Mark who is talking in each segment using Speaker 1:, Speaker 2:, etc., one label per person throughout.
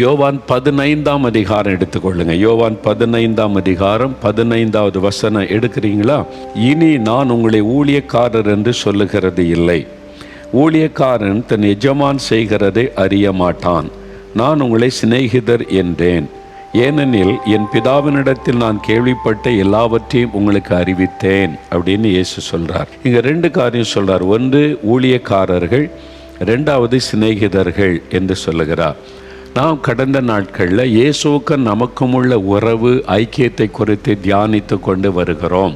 Speaker 1: யோவான் 15ஆம் அதிகாரம் எடுத்துக்கொள்ளுங்க. யோவான் 15ஆம் அதிகாரம் 15வது வசனம் எடுக்கிறீங்களா? இனி நான் உங்களை ஊழியக்காரர் என்று சொல்லுகிறது இல்லை. ஊழியக்காரன் தன் எஜமான் செய்கிறதை அறிய மாட்டான். நான் உங்களை சிநேகிதர் என்றேன். ஏனெனில் என் பிதாவினிடத்தில் நான் கேள்விப்பட்ட எல்லாவற்றையும் உங்களுக்கு அறிவித்தேன் அப்படின்னு இயேசு சொல்றார். இங்க 2 காரியம் சொல்றார். ஒன்று ஊழியக்காரர்கள், 2வது சிநேகிதர்கள் என்று சொல்லுகிறார். நாம் கடந்த நாட்களில் இயேசுவுக்கு நமக்கும் உள்ள உறவு ஐக்கியத்தை குறித்து தியானித்து கொண்டு வருகிறோம்.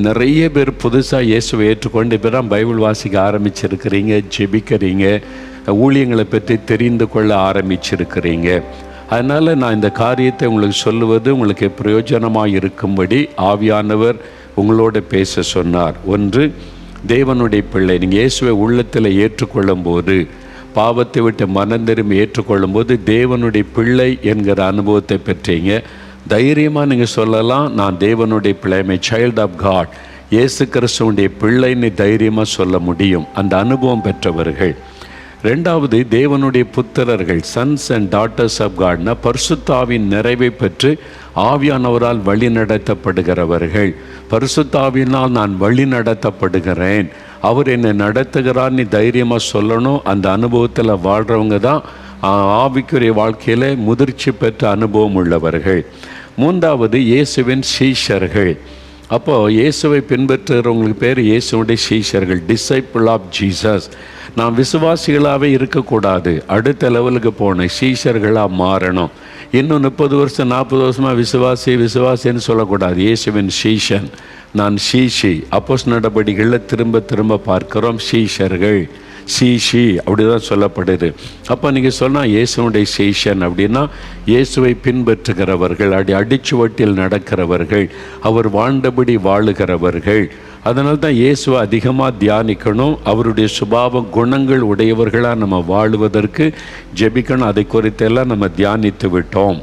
Speaker 1: நிறைய பேர் புதுசாக இயேசுவை ஏற்றுக்கொண்டு இப்போ தான் பைபிள் வாசிக்க ஆரம்பிச்சிருக்கிறீங்க, ஜெபிக்கிறீங்க, ஊழியங்களை பற்றி தெரிந்து கொள்ள ஆரம்பிச்சிருக்கிறீங்க. அதனால் நான் இந்த காரியத்தை உங்களுக்கு சொல்லுவது உங்களுக்கு பிரயோஜனமாக இருக்கும்படி ஆவியானவர் உங்களோட பேச சொன்னார். ஒன்று, தேவனுடைய பிள்ளை நீங்கள் இயேசுவை உள்ளத்தில் ஏற்றுக்கொள்ளும் போது, பாவத்தை விட்டு மனம் திரும்பி ஏற்றுக்கொள்ளும் போது தேவனுடைய பிள்ளை என்கிற அனுபவத்தை பெற்றீங்க. தைரியமாக நீங்கள் சொல்லலாம், நான் தேவனுடைய பிள்ளை, சைல்ட் ஆஃப் காட், இயேசு கிறிஸ்துவனுடைய பிள்ளைன்னு தைரியமாக சொல்ல முடியும் அந்த அனுபவம் பெற்றவர்கள். 2வது, தேவனுடைய புத்திரர்கள், சன்ஸ் அண்ட் டாட்டர்ஸ் ஆஃப் காட்னா பரிசுத்தாவின் நிறைவை பெற்று ஆவியானவரால் வழி நடத்தப்படுகிறவர்கள். பரிசுத்தாவினால் நான் வழி நடத்தப்படுகிறேன், அவர் என்னை நடத்துகிறார் நீ தைரியமாக சொல்லணும். அந்த அனுபவத்தில் வாழ்கிறவங்க தான் ஆவிக்குரிய வாழ்க்கையில் முதிர்ச்சி பெற்ற அனுபவம் உள்ளவர்கள். 3வது, இயேசுவின் சீஷர்கள். அப்போது இயேசுவை பின்பற்றுகிறவங்களுக்கு பேர் இயேசுடைய சீஷர்கள், டிசைபிள் ஆஃப் ஜீசஸ். நாம் விசுவாசிகளாகவே இருக்கக்கூடாது, அடுத்த லெவலுக்கு போன சீஷர்களாக மாறணும். இன்னும் 30 வருஷம் 40 வருஷமாக விசுவாசின்னு சொல்லக்கூடாது. இயேசுவின் சீஷன், நான் சீஷி. அப்போஸ்தலர் நடபடிகளில் திரும்ப திரும்ப பார்க்கிறோம் சீஷர்கள், சீஷி அப்படி தான் சொல்லப்படுது. அப்போ நீங்கள் சொன்னால் இயேசுனுடைய சீஷன் அப்படின்னா இயேசுவை பின்பற்றுகிறவர்கள், அடிச்சுவட்டில் நடக்கிறவர்கள், அவர் வாழ்ந்தபடி வாழுகிறவர்கள். அதனால தான் இயேசுவை அதிகமாக தியானிக்கணும், அவருடைய சுபாவ குணங்கள் உடையவர்களாக நம்ம வாழுவதற்கு ஜெபிக்கணும். அதை குறித்தெல்லாம் நம்ம தியானித்து விட்டோம்.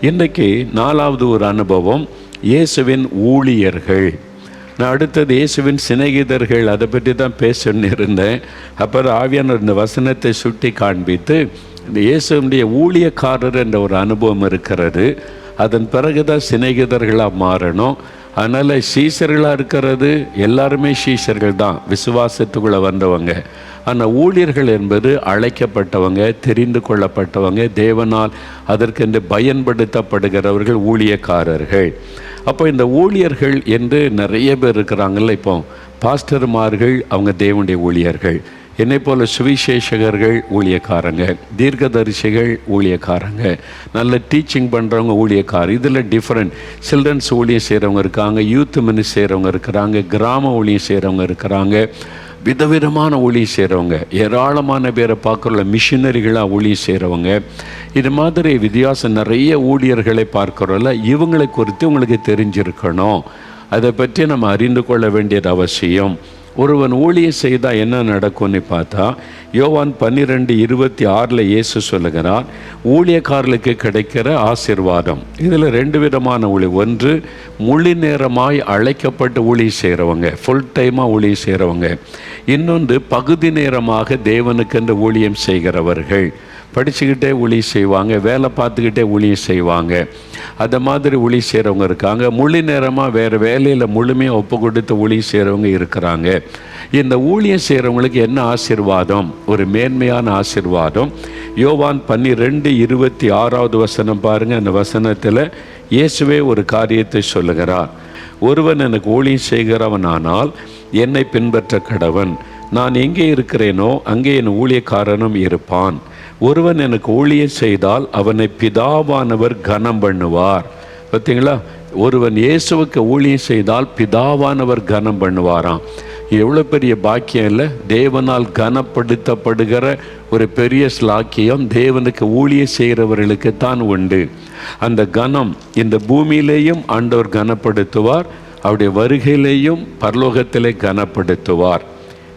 Speaker 1: இன்றைக்கு 4வது ஒரு அனுபவம், இயேசுவின் ஊழியர்கள். நான் அடுத்தது இயேசுவின் சிநேகிதர்கள், அதை பற்றி தான் பேசணுன்னு இருந்தேன். அப்புறம் ஆவியானவர் இந்த வசனத்தை சுட்டி காண்பித்து இந்த இயேசுடைய ஊழியக்காரர் என்ற ஒரு அனுபவம் இருக்கிறது. அதன் பிறகு தான் சிநேகிதர்களாக மாறணும். அதனால் சீஷர்களாக இருக்கிறது எல்லாருமே சீஷர்கள் தான், விசுவாசத்துக்குள்ளே வந்தவங்க. ஆனால் ஊழியர்கள் என்பது அழைக்கப்பட்டவங்க, தெரிந்து கொள்ளப்பட்டவங்க, தேவனால் அதற்கென்று பயன்படுத்தப்படுகிறவர்கள் ஊழியக்காரர்கள். அப்போ இந்த ஊழியர்கள் என்று நிறைய பேர் இருக்கிறாங்கல்ல. இப்போ பாஸ்டர்மார்கள் அவங்க தேவனுடைய ஊழியர்கள், என்னை போல் சுவிசேஷகர்கள் ஊழியக்காரங்க, தீர்க்கதரிசிகள் ஊழியக்காரங்க, நல்ல டீச்சிங் பண்ணுறவங்க ஊழியக்காரர். இதில் டிஃப்ரெண்ட் சில்ட்ரன்ஸ் ஊழியம் செய்கிறவங்க இருக்காங்க, யூத் மினிஸ்ட்ரி செய்கிறவங்க இருக்கிறாங்க, கிராம ஊழியம் செய்கிறவங்க இருக்கிறாங்க, விதவிதமான ஊழியம் செய்கிறவங்க, ஏராளமான பேரை பார்க்குறோம் மிஷினரிகளாக ஊழியம் செய்கிறவங்க. இது மாதிரி வித்தியாசம் நிறைய ஊழியர்களை பார்க்குறோம்ல. இவங்களை குறித்து உங்களுக்கு தெரிஞ்சிருக்கணும், அதை பற்றி நம்ம அறிந்து கொள்ள வேண்டியது அவசியம். ஒருவன் ஊழியம் செய்தால் என்ன நடக்கும்னு பார்த்தா, யோவான் 12:26 இயேசு சொல்லுகிறார், ஊழியக்காரர்களுக்கு கிடைக்கிற ஆசீர்வாதம். இதில் 2 விதமான ஊழியம். ஒன்று, முழு நேரமாய் அழைக்கப்பட்டு ஊழியம் செய்கிறவங்க, ஃபுல் டைமாக ஊழியம் செய்கிறவங்க. இன்னொன்று, பகுதி நேரமாக தேவனுக்கென்று ஊழியம் செய்கிறவர்கள். படிச்சுக்கிட்டே ஊழியம் செய்வாங்க, வேலை பார்த்துக்கிட்டே ஊழியம் செய்வாங்க. அந்த மாதிரி ஊழியம் செய்கிறவங்க இருக்காங்க. முழு நேரமாக வேறு வேலையில் முழுமையாக ஒப்பு கொடுத்து ஊழியம் செய்கிறவங்க இருக்கிறாங்க. இந்த ஊழியம் செய்கிறவங்களுக்கு என்ன ஆசீர்வாதம்? ஒரு மேன்மையான ஆசீர்வாதம். யோவான் 12:26 வசனம் பாருங்கள். அந்த வசனத்தில் இயேசுவே ஒரு காரியத்தை சொல்லுகிறார். ஒருவன் எனக்கு ஊழியம் செய்கிறவனானால் என்னை பின்பற்ற கடவன். நான் எங்கே இருக்கிறேனோ அங்கே என் ஊழியக்காரனும் இருப்பான். ஒருவன் எனக்கு ஊழியம் செய்தால் அவனை பிதாவானவர் கனம் பண்ணுவார். பார்த்தீங்களா? ஒருவன் இயேசுவுக்கு ஊழியம் செய்தால் பிதாவானவர் கனம் பண்ணுவாராம். எவ்வளோ பெரிய பாக்கியம் இல்லை? தேவனால் கனப்படுத்தப்படுகிற ஒரு பெரிய ஸ்லாக்கியம் தேவனுக்கு ஊழியம் செய்கிறவர்களுக்கு தான் உண்டு. அந்த கனம் இந்த பூமியிலேயும் ஆண்டவர் கனப்படுத்துவார், அவருடைய வருகையிலேயும் பரலோகத்திலே கனப்படுத்துவார்.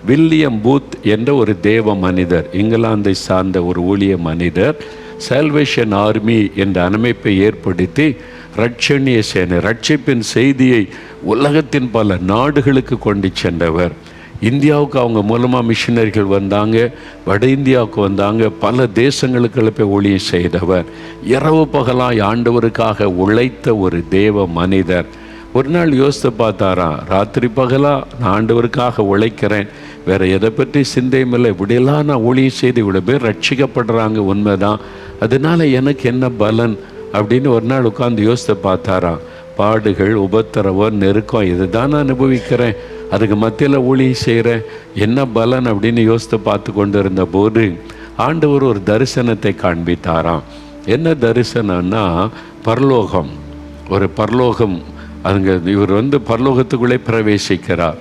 Speaker 1: வில்லியம் பூத் என்ற ஒரு தேவ மனிதர், இங்கிலாந்தை சார்ந்த ஒரு ஊழிய மனிதர், சால்வேஷன் ஆர்மி என்ற அமைப்பை ஏற்படுத்தி ரட்சணிய சேனை, ரட்சிப்பின் செய்தியை உலகத்தின் பல நாடுகளுக்கு கொண்டு சென்றவர். இந்தியாவுக்கு அவங்க மூலமாக மிஷினரிகள் வந்தாங்க, வட இந்தியாவுக்கு வந்தாங்க, பல தேசங்களுக்கு போய் ஊழியம் செய்தவர், இரவு பகலாய் ஆண்டவருக்காக உழைத்த ஒரு தேவ மனிதர். ஒரு நாள் யோசித்து பார்த்தாராம், ராத்திரி பகலாக நான் ஆண்டவருக்காக உழைக்கிறேன், வேறு எதை பற்றி சிந்தையும் இல்லை, இப்படியெல்லாம் நான் ஊழியம் செய்து இவ்வளோ பேர் ரட்சிக்கப்படுறாங்க, உண்மைதான், அதனால் எனக்கு என்ன பலன் அப்படின்னு ஒரு நாள் உட்காந்து யோசித்து பார்த்தாராம். பாடுகள், உபத்திரவம், நெருக்கம் இதுதான் நான் அனுபவிக்கிறேன், அதுக்கு மத்தியில் ஊழியம் செய்கிறேன், என்ன பலன் அப்படின்னு யோசித்து பார்த்து கொண்டு இருந்த போது ஆண்டவர் ஒரு தரிசனத்தை காண்பித்தாராம். என்ன தரிசனம்னா, பரலோகம், ஒரு பரலோகம், அங்கே இவர் பரலோகத்துக்குள்ளே பிரவேசிக்கிறார்.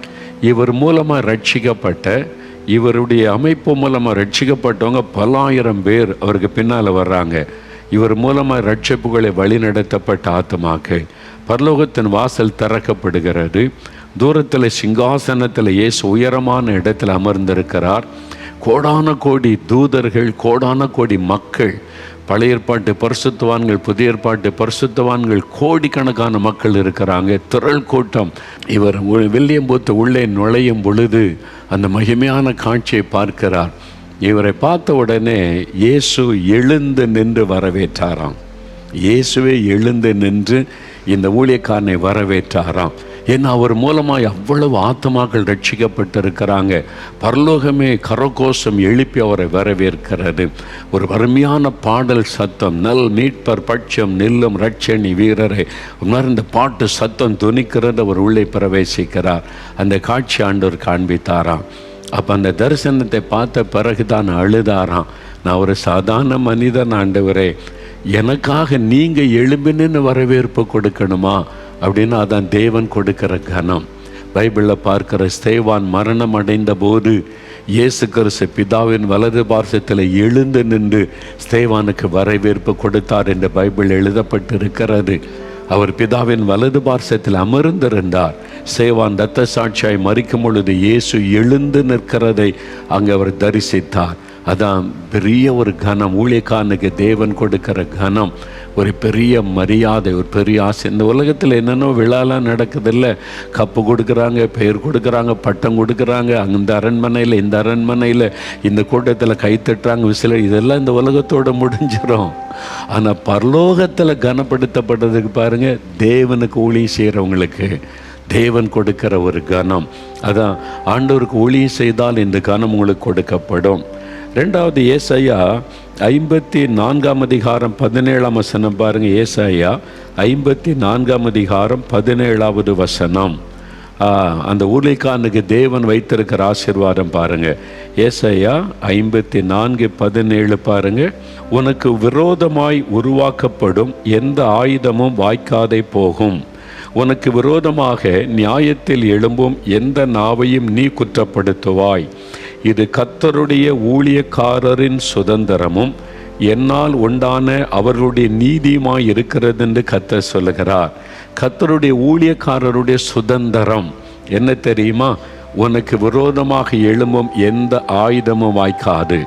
Speaker 1: இவர் மூலமாக ரட்சிக்கப்பட்ட, இவருடைய அமைப்பு மூலமாக ரட்சிக்கப்பட்டவங்க பல்லாயிரம் பேர் அவருக்கு பின்னால் வர்றாங்க. இவர் மூலமாக ரட்சிப்புகளை வழிநடத்தப்பட்ட ஆத்துமாக்கள். பரலோகத்தின் வாசல் திறக்கப்படுகிறது. தூரத்தில் சிங்காசனத்தில் இயேசு உயரமான இடத்தில் அமர்ந்திருக்கிறார். கோடான கோடி தூதர்கள், கோடான கோடி மக்கள், பழைய ஏற்பாட்டு பரிசுத்தவான்கள், புதிய ஏற்பாட்டு பரிசுத்தவான்கள், கோடிக்கணக்கான மக்கள் இருக்கிறாங்க, திரள் கூட்டம். இவர் வில்லியம்பூத்து உள்ளே நுழையும் பொழுது அந்த மகிமையான காட்சியை பார்க்கிறார். இவரை பார்த்த உடனே இயேசு எழுந்து நின்று வரவேற்றாராம். இயேசுவே எழுந்து நின்று இந்த ஊழியக்காரனை வரவேற்றாராம். ஏன்னா அவர் மூலமாக அவ்வளவு ஆத்மாக்கள் ரட்சிக்கப்பட்டிருக்கிறாங்க. பரலோகமே கரகோஷம் எழுப்பி அவரை வரவேற்கிறது. ஒரு அருமையான பாடல் சத்தம், நல் மீட்பர் பட்சம் நில்லும் ரட்சணி வீரரை, இந்த பாட்டு சத்தம் துணிக்கிறது. அவர் உள்ளே பிரவேசிக்கிறார். அந்த காட்சி ஆண்டவர் காண்பித்தாராம். அப்போ அந்த தரிசனத்தை பார்த்த பிறகு தான் அழுதாராம். நான் ஒரு சாதாரண மனிதன் ஆண்டவரே, எனக்காக நீங்கள் எழும்பின்னு வரவேற்பு கொடுக்கணுமா அப்படின்னு அதான் தேவன் கொடுக்கிற கனம். பைபிளில் பார்க்கிற ஸ்தேவான் மரணம் அடைந்த போது இயேசு கிறிஸ்து பிதாவின் வலது பார்சத்தில் எழுந்து நின்று ஸ்தேவானுக்கு வரவேற்பு கொடுத்தார் என்று பைபிள் எழுதப்பட்டிருக்கிறது. அவர் பிதாவின் வலது பார்சத்தில் அமர்ந்திருந்தார். சேவான் இரத்த சாட்சியாய் மரிக்கும் பொழுது இயேசு எழுந்து நிற்கிறதை அங்கே அவர் தரிசித்தார். அதான் பெரிய ஒரு கனம், ஊழியக்காரனுக்கு தேவன் கொடுக்கிற கனம், ஒரு பெரிய மரியாதை, ஒரு பெரிய ஆசை. இந்த உலகத்தில் என்னென்னோ விழாலாம் நடக்குதில்ல, கப்பு கொடுக்குறாங்க, பெயர் கொடுக்குறாங்க, பட்டம் கொடுக்குறாங்க, அந்த அரண்மனையில் இந்த அரண்மனையில் இந்த கூட்டத்தில் கைத்தட்டுறாங்க, விசில, இதெல்லாம் இந்த உலகத்தோடு முடிஞ்சிடும். ஆனால் பரலோகத்தில் கனப்படுத்தப்படுறதுக்கு பாருங்கள், தேவனுக்கு ஊழியம் செய்கிறவங்களுக்கு தேவன் கொடுக்கிற ஒரு கனம். அதான் ஆண்டவருக்கு ஊழியம் செய்தால் இந்த கனம் உங்களுக்கு கொடுக்கப்படும். ரெண்டாவது ஏசாயா 54:17 பாருங்கள். ஏசாயா 54:17 அந்த ஊழியக்காரனுக்கு தேவன் வைத்திருக்கிற ஆசீர்வாதம் பாருங்கள். ஏசாயா 54:17 பாருங்கள். உனக்கு விரோதமாய் உருவாக்கப்படும் எந்த ஆயுதமும் வாய்க்காதே போகும், உனக்கு விரோதமாக நியாயத்தில் எழும்பும் எந்த நாவையும் நீ குற்றப்படுத்துவாய். இது கர்த்தருடைய ஊழியக்காரரின் சுதந்திரமும் என்னால் உண்டான அவர்களுடைய நீதியுமாய் இருக்கிறது என்று கர்த்தர் சொல்லுகிறார். கர்த்தருடைய ஊழியக்காரருடைய சுதந்திரம் என்ன தெரியுமா? உனக்கு விரோதமாக எழும்பும் எந்த ஆயுதமும் வாய்க்காது.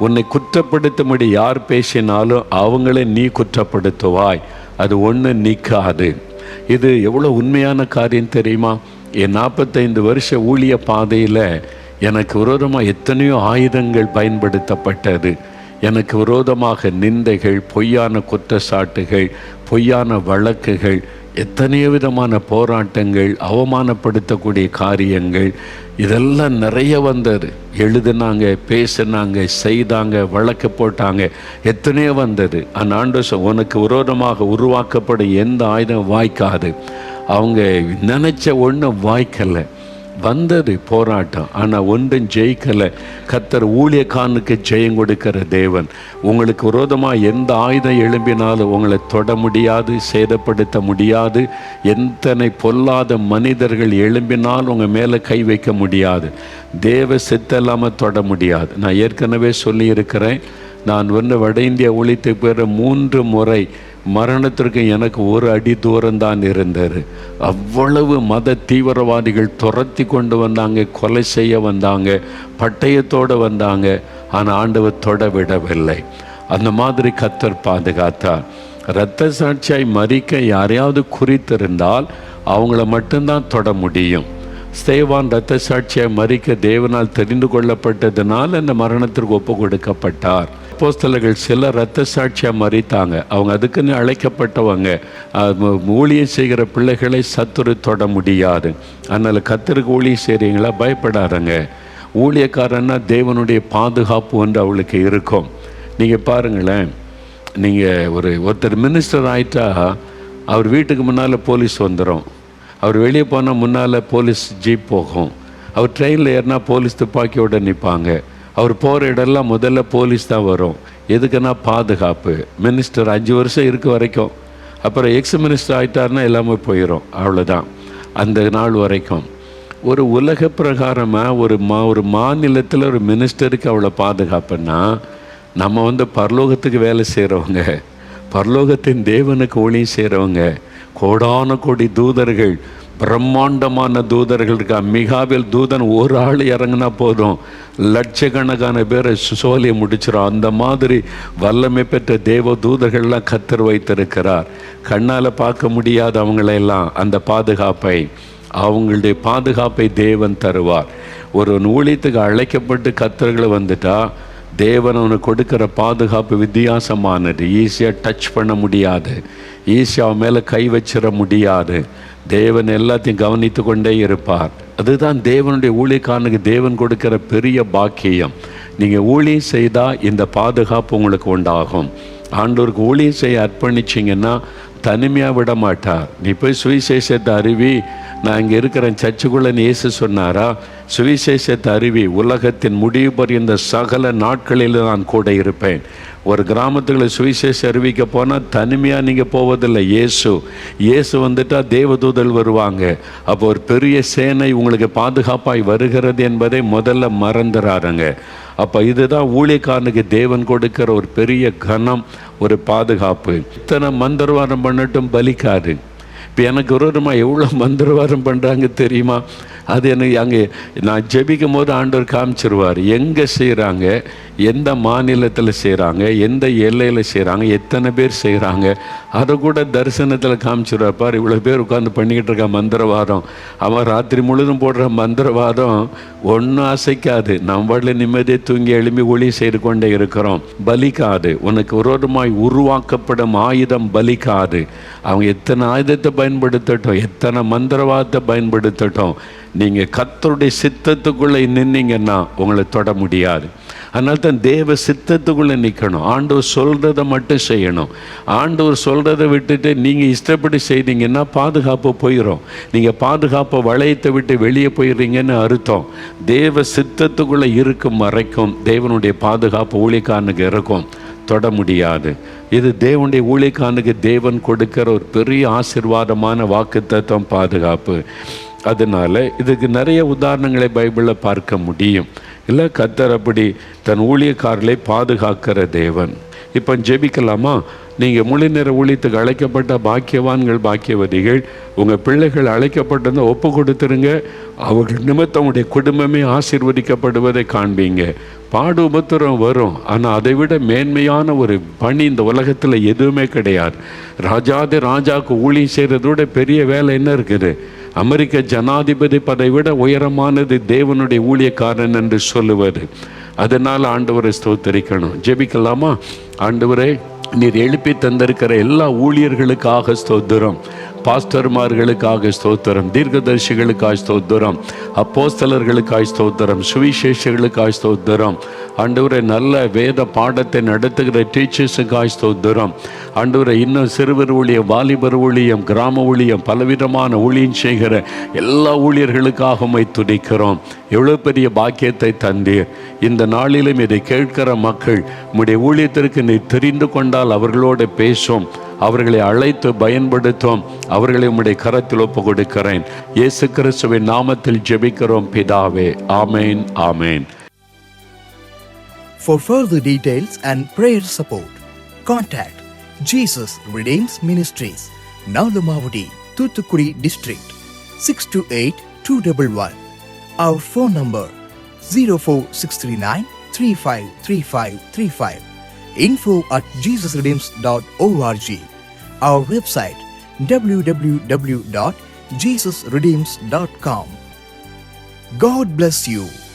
Speaker 1: உன்னை குற்றப்படுத்தும்படி யார் பேசினாலும் அவங்களே நீ குற்றப்படுத்துவாய், அது ஒன்று நிற்காது. இது எவ்வளோ உண்மையான காரியம் தெரியுமா? என் 45 வருஷ ஊழிய பாதையில் எனக்கு விரோதமாக எத்தனையோ ஆயுதங்கள் பயன்படுத்தப்பட்டது. எனக்கு விரோதமாக நிந்தைகள், பொய்யான குற்றச்சாட்டுகள், பொய்யான வழக்குகள், எத்தனையோ விதமான போராட்டங்கள், அவமானப்படுத்தக்கூடிய காரியங்கள், இதெல்லாம் நிறைய வந்தது. எழுதுனாங்க, பேசினாங்க, செய்தாங்க, வழக்கு போட்டாங்க, எத்தனையோ வந்தது. அந்த ஆண்டவர் உனக்கு விரோதமாக உருவாக்கப்படும் எந்த ஆயுதம் வாய்க்காது. அவங்க நினச்ச ஒன்றும் வாய்க்கலை, வந்தது போராட்டம், ஆனால் ஒன்றும் ஜெயிக்கலை. கர்த்தர் ஊழியக்காரனுக்கு ஜெயம் கொடுக்கிற தேவன். உங்களுக்கு விரோதமாக எந்த ஆயுதம் எழும்பினாலும் உங்களை தொட முடியாது, சேதப்படுத்த முடியாது. எத்தனை பொல்லாத மனிதர்கள் எழும்பினால் உங்கள் மேலே கை வைக்க முடியாது. தேவ சித்தல்லாமல் தொட முடியாது. நான் ஏற்கனவே சொல்லியிருக்கிறேன், நான் வட இந்தியா ஊழியத்தை பெற 3 முறை மரணத்திற்கு எனக்கு 1 அடி தூரம்தான் இருந்தார். அவ்வளவு மத தீவிரவாதிகள் துரத்தி கொண்டு வந்தாங்க, கொலை செய்ய வந்தாங்க, பட்டயத்தோடு வந்தாங்க. ஆனால் ஆண்டவர் தொட விடவில்லை. அந்த மாதிரி கர்த்தர் பாதுகாத்தார். இரத்த சாட்சியாய் மரிக்க யாரையாவது குறித்திருந்தால் அவங்கள மட்டும்தான் தொட முடியும். ஸ்தேவான் இரத்த சாட்சியாக மரிக்க தேவனால் தெரிந்து கொள்ளப்பட்டதுனால அந்த மரணத்திற்கு ஒப்பு கொடுக்கப்பட்டார். அப்போஸ்தலர்கள் சிலர் இரத்த சாட்சியாக மரித்தாங்க. அவங்க அதுக்குன்னு அழைக்கப்பட்டவங்க. ஊழியம் செய்கிற பிள்ளைகளை சத்துரு தொட முடியாது. அதனால் கர்த்தருக்கு ஊழியம் செய்கிறீங்களா, பயப்படாதங்க. ஊழியக்காரன்னா தேவனுடைய பாதுகாப்பு ஒன்று அவளுக்கு இருக்கும். நீங்கள் பாருங்களேன், நீங்கள் ஒருத்தர் மினிஸ்டர் ஆகிட்டா அவர் வீட்டுக்கு முன்னால் போலீஸ் வந்துடும். அவர் வெளியே போனால் முன்னால் போலீஸ் ஜீப் போகும். அவர் ட்ரெயினில் ஏறினா போலீஸ் துப்பாக்கியோடு நிற்பாங்க. அவர் போகிற இடம்லாம் முதல்ல போலீஸ் தான் வரும். எதுக்குன்னா பாதுகாப்பு. மினிஸ்டர் 5 வருஷம் இருக்க வரைக்கும், அப்புறம் எக்ஸ் மினிஸ்டர் ஆகிட்டாருன்னா எல்லாமே போயிடும். அவ்வளோதான் அந்த நாள் வரைக்கும். ஒரு உலக பிரகாரமாக ஒரு மாநிலத்தில் ஒரு மினிஸ்டருக்கு அவ்வளோ பாதுகாப்புன்னா, நம்ம பரலோகத்துக்கு வேலை செய்கிறவங்க, பரலோகத்தின் தேவனுக்கு ஊழியம் செய்கிறவங்க, கோடான கோடி தூதர்கள், பிரம்மாண்டமான தூதர்கள் இருக்கா. மிகாவேல் தூதன் ஒரு ஆள் இறங்கினா போதும், லட்சக்கணக்கான பேரை சோலியை முடிச்சிடும். அந்த மாதிரி வல்லமை பெற்ற தேவ தூதர்கள்லாம் கர்த்தர் வைத்திருக்கிறார். கண்ணால் பார்க்க முடியாத அவங்களெல்லாம் அந்த பாதுகாப்பை, அவங்களுடைய பாதுகாப்பை தேவன் தருவார். ஒரு ஊழியத்துக்கு அழைக்கப்பட்டு கர்த்தர்களை வந்துட்டா தேவன் அவனுக்கு கொடுக்குற பாதுகாப்பு வித்தியாசமானது. ஈஸியாக டச் பண்ண முடியாது, ஈஸியாக அவன் மேலே கை வச்சிட முடியாது. தேவன் எல்லாத்தையும் கவனித்து கொண்டே இருப்பார். அதுதான் தேவனுடைய ஊழியக்காரனுக்கு தேவன் கொடுக்கிற பெரிய பாக்கியம். நீங்கள் ஊழியம் செய்தால் இந்த பாதுகாப்பு உங்களுக்கு உண்டாகும். ஆண்டவருக்கு ஊழியம் செய்ய அர்ப்பணிச்சிங்கன்னா தனிமையாக விட மாட்டார். நீ போய் சுவிசேஷத்தை அறிவி, நான் இங்கே இருக்கிறேன் சர்ச்சுக்குள்ளே இயேசு சொன்னாரா? சுவிசேஷத்தை அறிவி, உலகத்தின் முடிவு பரியந்த சகல நாட்களில் நான் கூட இருப்பேன். ஒரு கிராமத்துக்குள்ள சுவிசேஷம் அறிவிக்க போனால் தனிமையாக நீங்கள் போவதில்லை. இயேசு வந்துட்டால் தேவதூதல் வருவாங்க. அப்போ ஒரு பெரிய சேனை உங்களுக்கு பாதுகாப்பாய் வருகிறது என்பதை முதல்ல மறந்துறாருங்க. அப்போ இதுதான் ஊழியக்காரனுக்கு தேவன் கொடுக்கிற ஒரு பெரிய கனம், ஒரு பாதுகாப்பு. இத்தனை மந்திரவாதம் பண்ணட்டும் பலிக்காது. இப்போ எனக்கு விரோதமாக எவ்வளோ மந்திரவாதம் பண்ணுறாங்க தெரியுமா? அது எனக்கு அங்கே நான் ஜெபிக்கும் போது ஆண்டவர் காமிச்சிருவார். எங்கே செய்கிறாங்க, எந்த மாநிலத்தில் செய்கிறாங்க, எந்த எல்லையில் செய்கிறாங்க, எத்தனை பேர் செய்கிறாங்க, அதை கூட தரிசனத்தில் காமிச்சிருவார். பார், இவ்வளோ பேர் உட்காந்து பண்ணிக்கிட்டு இருக்க மந்திரவாதம். அவன் ராத்திரி முழுதும் போடுற மந்திரவாதம் ஒன்றும் அசைக்காது. நம்மள நிம்மதியை தூங்கி எழும்பி ஒளி செய்து கொண்டே இருக்கிறோம். பலிக்காது. உனக்கு விரோதமாய் உருவாக்கப்படும் ஆயுதம் பலிக்காது. அவங்க எத்தனை ஆயுதத்தை பயன்படுத்தட்டும், எத்தனை மந்திரவாதத்தை பயன்படுத்தட்டும், நீங்கள் கர்த்தருடைய சித்தத்துக்குள்ளே நின்னீங்கன்னா உங்களை தொட முடியாது. அதனால தான் தேவ சித்தத்துக்குள்ளே நிற்கணும். ஆண்டவர் சொல்கிறத மட்டும் செய்யணும். ஆண்டவர் சொல்கிறத விட்டுட்டு நீங்கள் இஷ்டப்படி செய்தீங்கன்னா பாதுகாப்பு போயிடும். நீங்கள் பாதுகாப்பை வளையத்தை விட்டு வெளியே போயிடுறீங்கன்னு அர்த்தம். தேவ சித்தத்துக்குள்ளே இருக்கும் வரைக்கும் தேவனுடைய பாதுகாப்பு ஊழியக்காரனுக்கு இருக்கும், தொட முடியாது. இது தேவனுடைய ஊழியக்காரனுக்கு தேவன் கொடுக்கிற ஒரு பெரிய ஆசீர்வாதமான வாக்குத்தத்தம், பாதுகாப்பு. அதனால் இதுக்கு நிறைய உதாரணங்களை பைபிளில் பார்க்க முடியும். இல்லை, கர்த்தர் அப்படி தன் ஊழியக்காரர்களை பாதுகாக்கிற தேவன். இப்போ ஜெபிக்கலாமா? நீங்கள் முழு நேர ஊழியத்துக்கு அழைக்கப்பட்ட பாக்கியவான்கள், பாக்கியவதிகள், உங்கள் பிள்ளைகள் அழைக்கப்பட்டதை ஒப்பு கொடுத்துருங்க. அவர்கள் நிமித்தம் உடைய குடும்பமே ஆசீர்வதிக்கப்படுவதை காண்பீங்க. பாடு உபத்திரம் வரும், ஆனால் அதை விட மேன்மையான ஒரு பணி இந்த உலகத்தில் எதுவுமே கிடையாது. ராஜாதி ராஜாவுக்கு ஊழியம் செய்கிறதோட பெரிய வேலை என்ன இருக்குது? அமெரிக்க ஜனாதிபதி பதவியை விட உயரமானது தேவனுடைய ஊழியக்காரன் என்று சொல்லுவது. அதனால் ஆண்டவரை ஸ்தோத்தரிக்கணும். ஜெபிக்கலாமா? ஆண்டவரே, நீர் எழுப்பி தந்திருக்கிற எல்லா ஊழியர்களுக்காக ஸ்தோத்திரம், பாஸ்டர்மார்களுக்காக ஸ்தோத்திரம், தீர்க்கதரிசிகளுக்காக ஸ்தோத்திரம், அப்போஸ்தலர்களுக்காக ஸ்தோத்திரம், சுவிசேஷர்களுக்காக ஸ்தோத்திரம். ஆண்டவரை நல்ல வேத பாடத்தை நடத்துகிற டீச்சர்ஸுக்காக ஸ்தோத்திரம். ஆண்டவரை இன்னும் சிறுவர் ஊழியம், வாலிபர் ஊழியம், கிராம ஊழியம், பலவிதமான ஊழியம் செய்கிற எல்லா ஊழியர்களுக்காக உம்மை துதிக்கிறோம். எவ்வளோ பெரிய பாக்கியத்தை தந்தீர். இந்த நாளிலும் இதை கேட்கிற மக்கள் உம்முடைய ஊழியத்திற்கு நீ தெரிந்து கொண்டால் அவர்களோடு பேசும், அவர்களை அழைத்து பயன்படுத்தும், அவர்களை உம்முடைய கரத்தில் ஒப்பு கொடுக்கிறேன். இயேசு கிறிஸ்துவின் நாமத்தில் ஜெபிக்கிறோம் பிதாவே. ஆமேன், ஆமேன்.
Speaker 2: For further details and prayer support, contact Jesus Redeems Ministries, Nalumavudi, Thoothukudi District, 628-211. Our phone number 04639 353535. info@jesusredeems.org. Our website www.jesusredeems.com. God bless you.